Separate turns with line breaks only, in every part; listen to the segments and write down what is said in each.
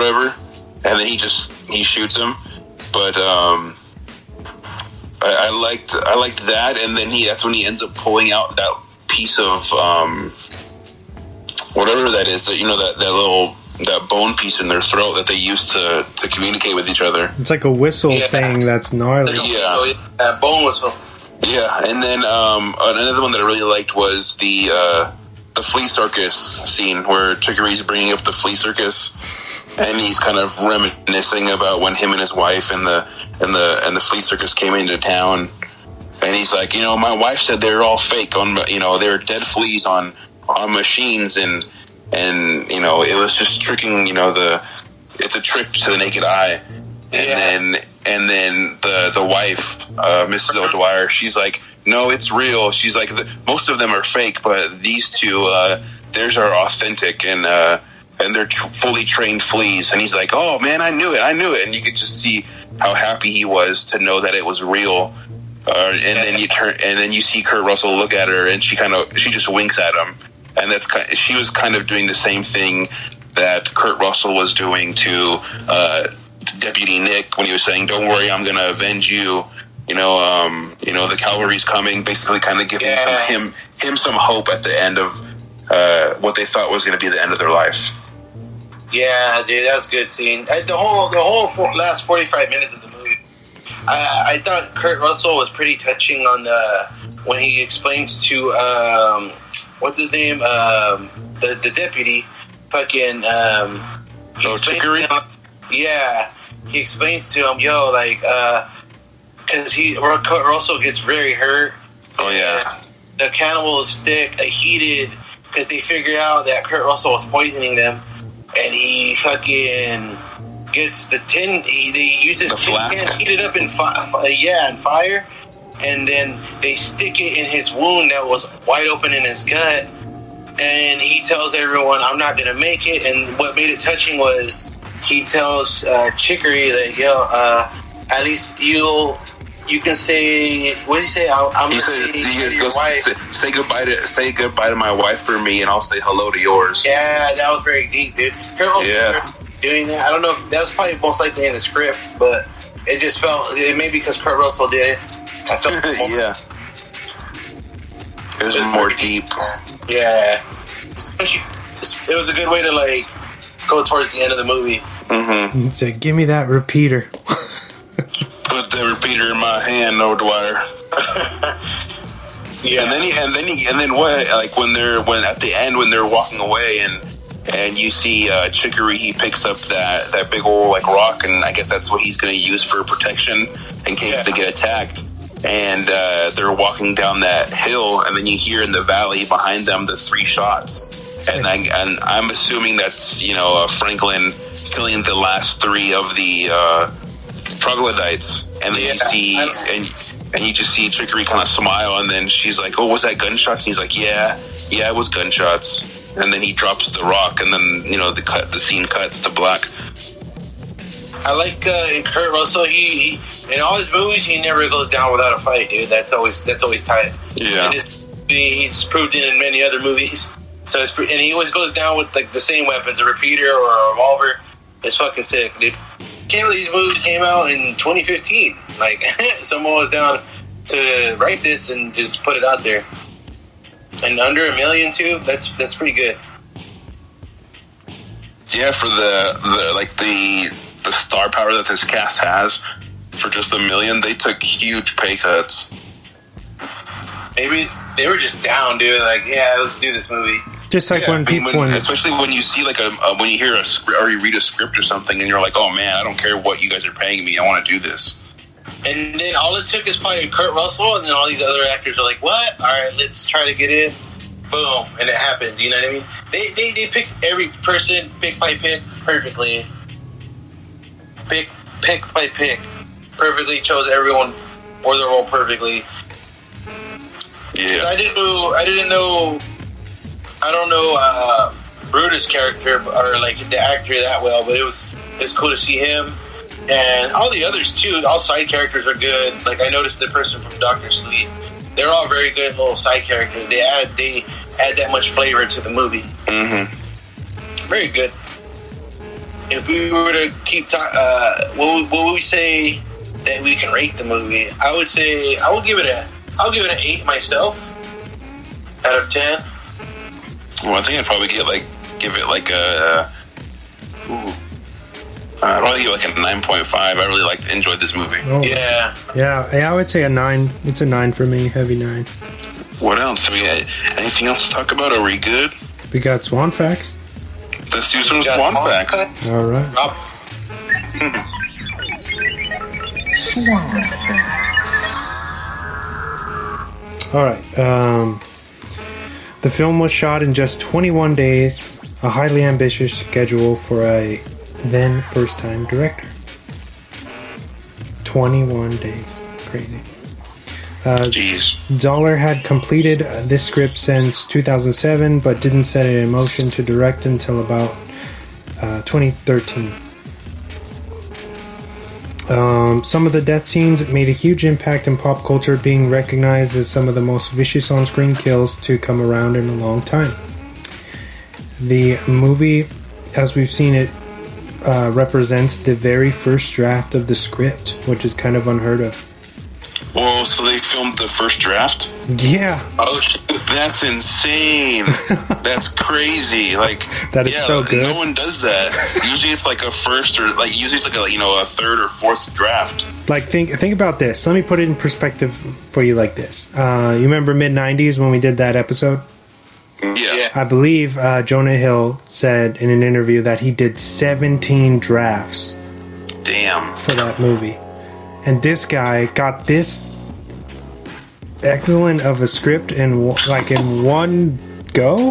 whatever, and then he shoots him. But I liked that, and then that's when he ends up pulling out that piece of whatever that is, that that bone piece in their throat that they use to communicate with each other.
It's like a whistle thing that's gnarly.
Yeah,
bone whistle.
Yeah, and then another one that I really liked was the flea circus scene where Chicory's bringing up the flea circus, and he's kind of reminiscing about when him and his wife and the flea circus came into town, and he's like, my wife said they were all fake on, they were dead fleas on machines, and it was just tricking, it's a trick to the naked eye, and then the wife, Mrs. O'Dwyer, she's like, no, it's real. She's like, most of them are fake, but these two, theirs are authentic, and they're fully trained fleas. And he's like, oh man, I knew it. And you could just see how happy he was to know that it was real. And then you see Kurt Russell look at her, and she just winks at him. And she was kind of doing the same thing that Kurt Russell was doing to Deputy Nick when he was saying, don't worry, I'm going to avenge you. The cavalry's coming, basically kind of giving him some hope at the end of what they thought was going to be the end of their life.
Yeah, dude, that was a good scene. The whole last 45 minutes of the movie, I thought Kurt Russell was pretty touching on when he explains to what's his name, the deputy, fucking
Chicory.
Yeah, he explains to him, because Kurt Russell gets very hurt.
Oh yeah,
the cannibals stick heated because they figure out that Kurt Russell was poisoning them, and he fucking gets the tin. They use this tin can, heat it up in fire, and then they stick it in his wound that was wide open in his gut. And he tells everyone, "I'm not gonna make it." And what made it touching was he tells Chicory that, at least you can say, what did he say? Say goodbye to my wife for me, and I'll say hello to yours. Yeah, that was very deep, dude. Doing that, I don't know if that was probably most likely in the script, but it just felt, maybe because Kurt Russell did it, I felt
yeah, it was more deep.
Yeah, it was a good way to go towards the end of the movie.
Mm-hmm. He said, "Give me that repeater."
Put the repeater in my hand, O'Dwyer. Yeah, and then what? When at the end when they're walking away, and you see Chicory, he picks up that big old rock, and I guess that's what he's going to use for protection in case they get attacked. And they're walking down that hill, and then you hear in the valley behind them the 3 shots, and I'm assuming that's Franklin killing the last 3 of the Troglodytes, and then you see and you just see Chicory kind of smile, and then she's like, "Oh, was that gunshots?" And he's like, "Yeah, it was gunshots." And then he drops the rock, and then the scene cuts to black.
I like in Kurt Russell. He in all his movies, he never goes down without a fight, dude. That's always tight.
Yeah,
he's proved it in many other movies. So and he always goes down with the same weapons, a repeater or a revolver. It's fucking sick, dude. Can't believe these movies came out in 2015. Someone was down to write this and just put it out there, and under $1 million too. That's pretty good.
Yeah, for the star power that this cast has, for just $1 million, they took huge pay cuts.
Maybe they were just down, dude. Let's do this movie.
Just when people,
especially when you see when you hear a script or you read a script or something, and you're like, "Oh man, I don't care what you guys are paying me. I want to do this."
And then all it took is probably Kurt Russell, and then all these other actors are like, "What? All right, let's try to get in." Boom, and it happened. You know what I mean? They picked every person pick by pick perfectly. Pick by pick, perfectly chose everyone for the role perfectly.
Yeah,
I don't know Brutus' character or the actor that well, but it's cool to see him. And all the others too, all side characters are good. I noticed the person from Dr. Sleep. They're all very good little side characters. They add that much flavor to the movie.
Mm-hmm.
Very good. if we were to keep talking, what would we say that we can rate the movie? I would say I'll give it an 8 myself out of 10.
Well, I think I'd probably give it like a. I'd probably give it like a 9.5. I really enjoyed this movie.
Oh.
Yeah,
I would say a 9. It's a 9 for me, heavy 9.
What else? Anything else to talk about? Are we good?
We got Swan Facts.
Let's do some Swan Facts.
All right.
Swan Facts.
All right. The film was shot in just 21 days, a highly ambitious schedule for a then first-time director. 21 days. Crazy.
Jeez.
Zahler had completed this script since 2007, but didn't set it in motion to direct until about 2013. Some of the death scenes made a huge impact in pop culture, being recognized as some of the most vicious on-screen kills to come around in a long time. The movie, as we've seen it, represents the very first draft of the script, which is kind of unheard of.
Whoa, so they filmed the first draft?
Yeah.
Oh, that's insane. That's crazy.
That is so good.
No one does that. Usually it's like a first or usually it's like a third or fourth draft.
Think about this. Let me put it in perspective for you like this. You remember mid-90s when we did that episode?
Yeah.
I believe Jonah Hill said in an interview that he did 17 drafts.
Damn.
For that movie. And this guy got this excellent of a script in one go.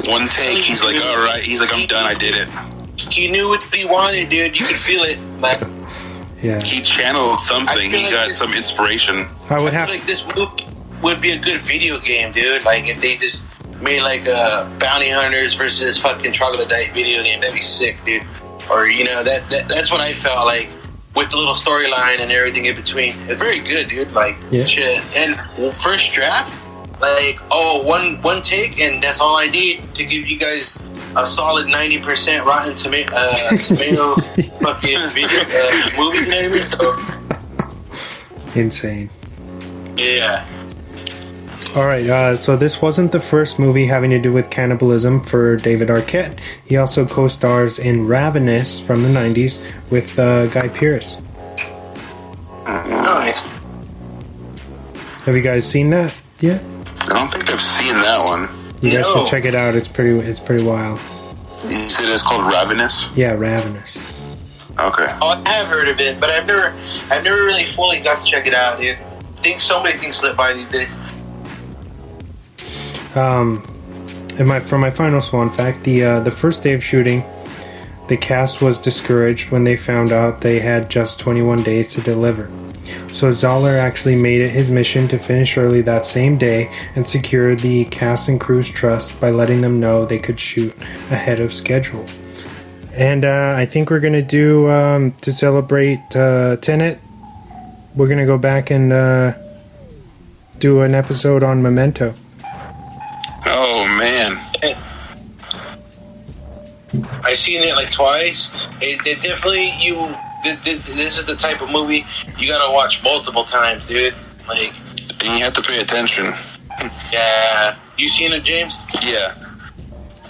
One take. He's like, all right. He's like, I'm done. I did it.
He knew what he wanted, dude. You could feel it.
Yeah.
He channeled something. He got some inspiration.
I feel like this movie would be a good video game, dude. If they just made a Bounty Hunters versus fucking Troglodyte video game, that'd be sick, dude. Or that's what I felt like. With the little storyline and everything in between. It's very good, dude. Shit. And first draft, one take, and that's all I need to give you guys a solid 90% Rotten Tomato fucking video, movie and everything. So.
Insane.
Yeah.
Alright, so this wasn't the first movie having to do with cannibalism for David Arquette. He also co-stars in Ravenous from the 90s with Guy Pearce.
Nice.
Have you guys seen that yet?
I don't think I've seen that one.
You guys should check it out. It's pretty wild.
You said it's called Ravenous?
Yeah, Ravenous.
Okay.
Oh, I have heard of it, but I've never really fully got to check it out, dude. I think so many things slip by these days.
For my final Swan fact, the first day of shooting, the cast was discouraged when they found out they had just 21 days to deliver. So Zahler actually made it his mission to finish early that same day and secure the cast and crew's trust by letting them know they could shoot ahead of schedule. And I think we're going to do, to celebrate Tenet, we're going to go back and do an episode on Memento.
Oh, man.
I've seen it twice. It definitely, this is the type of movie you gotta watch multiple times, dude.
And you have to pay attention.
Yeah. You seen it, James?
Yeah.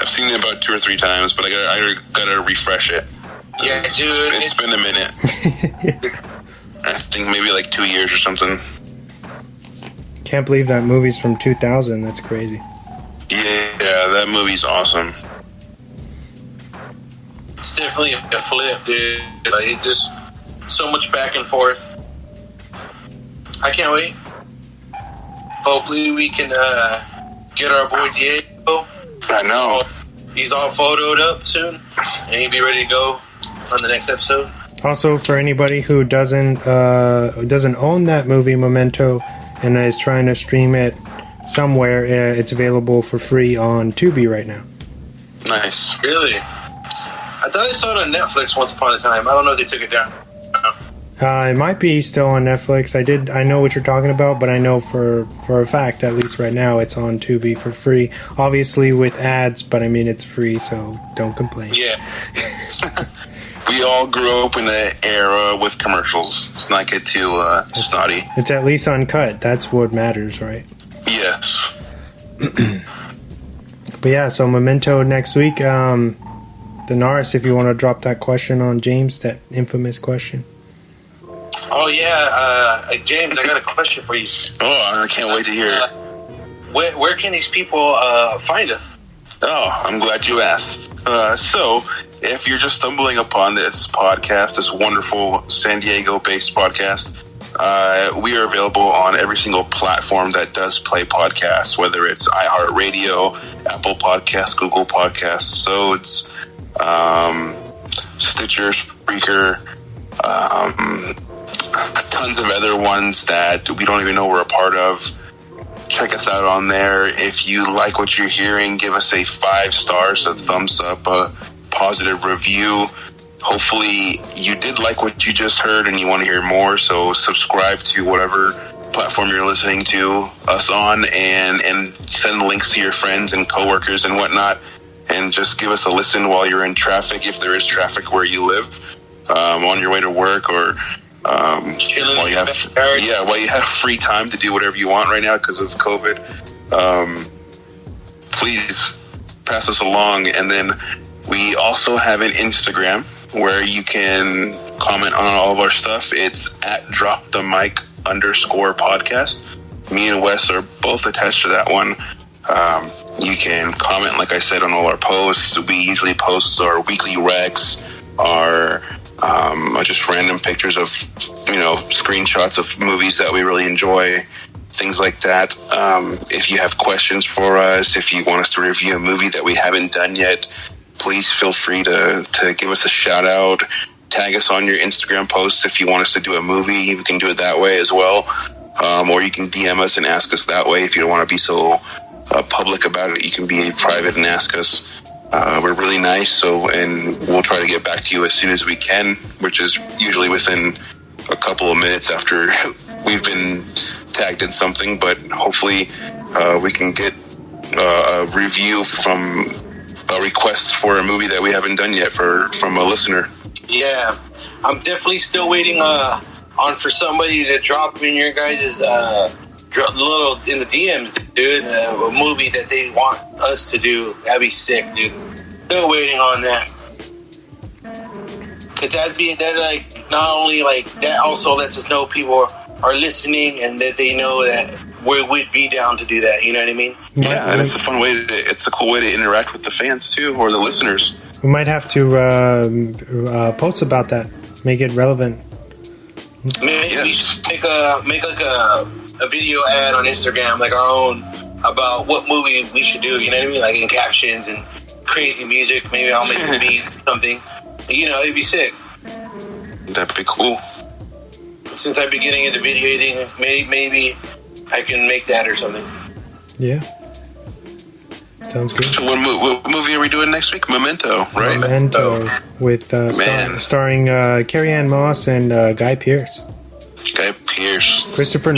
I've seen it about 2 or 3 times, but I gotta refresh it.
Yeah, dude.
It's been a minute. I think maybe 2 years or something.
Can't believe that movie's from 2000. That's crazy.
Yeah, that movie's awesome.
It's definitely a flip, dude. It just so much back and forth. I can't wait. Hopefully we can get our boy Diego.
I know.
He's all photoed up soon, and he'll be ready to go on the next episode.
Also, for anybody who doesn't own that movie, Memento, and is trying to stream it somewhere, it's available for free on Tubi right now.
Nice.
Really? I thought I saw it on Netflix once upon a time. I don't know if they took it down.
It might be still on Netflix. I know what you're talking about, but I know for a fact, at least right now, it's on Tubi for free. Obviously with ads, but I mean, it's free, so don't complain.
Yeah.
We all grew up in an era with commercials. Let's not get too snotty.
It's at least uncut. That's what matters, right?
Yes.
But yeah, so Memento next week. Daenerys, if you want to drop that question on James, that infamous question.
Oh yeah, James, I got a question for you.
Oh, I can't wait to hear it.
Where can these people find us?
Oh, I'm glad you asked. So, if you're just stumbling upon this podcast, this wonderful San Diego-based podcast, we are available on every single platform that does play podcasts, whether it's iHeartRadio, Apple Podcasts, Google Podcasts, Sods, Stitcher, Spreaker, tons of other ones that we don't even know we're a part of. Check us out on there. If you like what you're hearing, give us a 5 stars, a thumbs up, a positive review. Hopefully you did like what you just heard and you want to hear more, so subscribe to whatever platform you're listening to us on, and send links to your friends and coworkers and whatnot, and just give us a listen while you're in traffic, if there is traffic where you live, on your way to work, or while you have free time to do whatever you want right now because of COVID. Please pass us along. And then we also have an Instagram where you can comment on all of our stuff. It's at @dropthemic_podcast. Me and Wes are both attached to that one. You can comment, like I said, on all our posts. We usually post our weekly recs, our just random pictures of, screenshots of movies that we really enjoy, things like that. If you have questions for us, if you want us to review a movie that we haven't done yet, please feel free to give us a shout out. Tag us on your Instagram posts if you want us to do a movie. We can do it that way as well. Or you can DM us and ask us that way. If you don't want to be so public about it, you can be private and ask us. We're really nice, and we'll try to get back to you as soon as we can, which is usually within a couple of minutes after we've been tagged in something. But hopefully we can get a review from a request for a movie that we haven't done yet from a listener.
Yeah, I'm definitely still waiting for somebody to drop in your guys' little in the DMs, dude, a movie that they want us to do. That'd be sick, dude. Still waiting on that. Because that not only like that also lets us know people are listening and that they know that we would be down to do that. You know what I mean?
Yeah, and it's a fun way it's a cool way to interact with the fans too, or the listeners.
We might have to post about that, make it relevant.
Maybe we should make like a video ad on Instagram, like our own, about what movie we should do. You know what I mean? Like in captions and crazy music. Maybe I'll make the beats or something. It'd be sick.
That'd be cool.
Since I've been getting into video editing, maybe I can make that or something.
Yeah. Sounds good.
So what movie are we doing next week? Memento, right?
Memento, with starring Carrie-Anne Moss and Guy Pearce. Christopher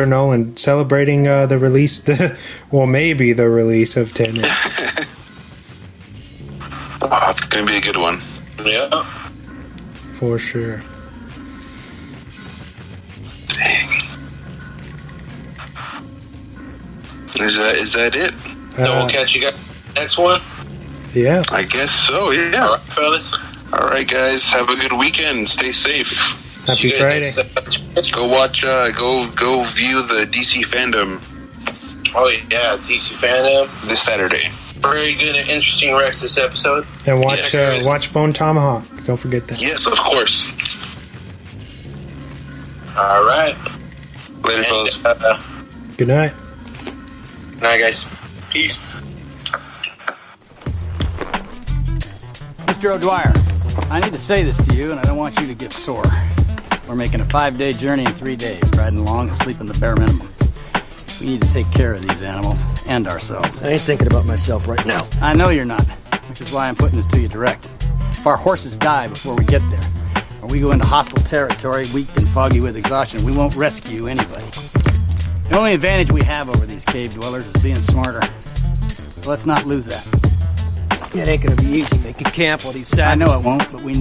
Nolan celebrating the release, maybe the release of Tenet.
Oh, it's going to be a good one.
Yeah.
For sure.
Dang. Is that it?
So we'll catch you guys next one?
Yeah.
I guess so, yeah.
All right, fellas.
All right, guys. Have a good weekend. Stay safe.
Happy Friday.
Go watch, go view the DC Fandom.
Oh, yeah, DC Fandom.
This Saturday.
Very good and interesting Rex this episode.
And watch Bone Tomahawk. Don't forget that.
Yes, of course.
All right.
Later, fellas.
Good night.
Good night, guys. Peace.
Mr. O'Dwyer, I need to say this to you, and I don't want you to get sore. We're making a 5-day journey in 3 days, riding along and sleeping the bare minimum. We need to take care of these animals and ourselves.
I ain't thinking about myself right now.
I know you're not, which is why I'm putting this to you direct. If our horses die before we get there, or we go into hostile territory, weak and foggy with exhaustion, we won't rescue anybody. The only advantage we have over these cave dwellers is being smarter. So let's not lose that.
It ain't gonna be easy making camp while these
I
savages...
know it won't, but we